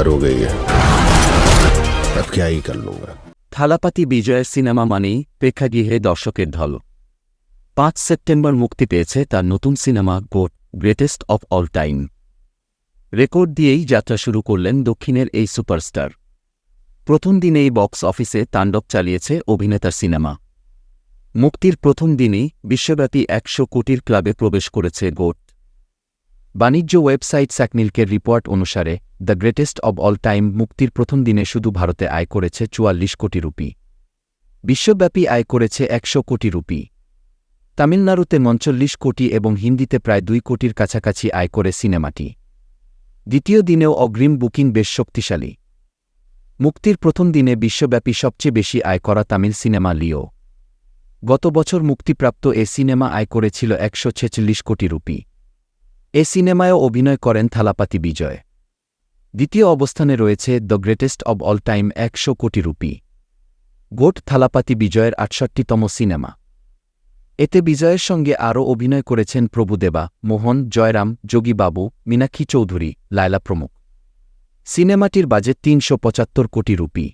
उम्र हो गई है, अब क्या ही कर लूंगा। থালাপাতি বিজয়ের সিনেমা মানেই প্রেক্ষাগৃহে দর্শকের ঢল। ৫ সেপ্টেম্বর মুক্তি পেয়েছে তার নতুন cinema goat, greatest of all time. Record দিয়েই যাত্রা শুরু করলেন দক্ষিণের এই সুপারস্টার। প্রথম দিনেই বক্স অফিসে তাণ্ডব চালিয়েছে অভিনেতার সিনেমা। মুক্তির প্রথম দিনই বিশ্বব্যাপী ১০০ কোটির ক্লাবে প্রবেশ করেছে গোট। বাণিজ্য ওয়েবসাইট স্যাকনিলকের রিপোর্ট অনুসারে the greatest of all time মুক্তির প্রথম দিনে শুধু ভারতে আয় করেছে ৪৪ কোটি রুপি। বিশ্বব্যাপী আয় করেছে ১০০ কোটি রুপি। তামিলনাড়ুতে ৩৯ কোটি এবং হিন্দিতে প্রায় ২ কোটির কাছাকাছি আয় করে সিনেমাটি। দ্বিতীয় দিনেও অগ্রিম বুকিং বেশ শক্তিশালী। মুক্তির প্রথম দিনে বিশ্বব্যাপী সবচেয়ে বেশি আয় করা তামিল সিনেমা লিও। গত বছর মুক্তিপ্রাপ্ত এ সিনেমা আয় করেছিল ১৪৬ কোটি রুপি। এ সিনেমায়ও অভিনয় করেন থালাপাতি বিজয়। দ্বিতীয় অবস্থানে রয়েছে the greatest of all time ১০০ কোটি রুপি। গোট থালাপাতি বিজয়ের ৬৮তম সিনেমা। এতে বিজয়ের সঙ্গে আরও অভিনয় করেছেন প্রভুদেবা, মোহন, জয়রাম, যোগী বাবু, মীনাক্ষী চৌধুরী, লায়লা প্রমুখ। সিনেমাটির বাজেট ৩৭৫ কোটি রুপি।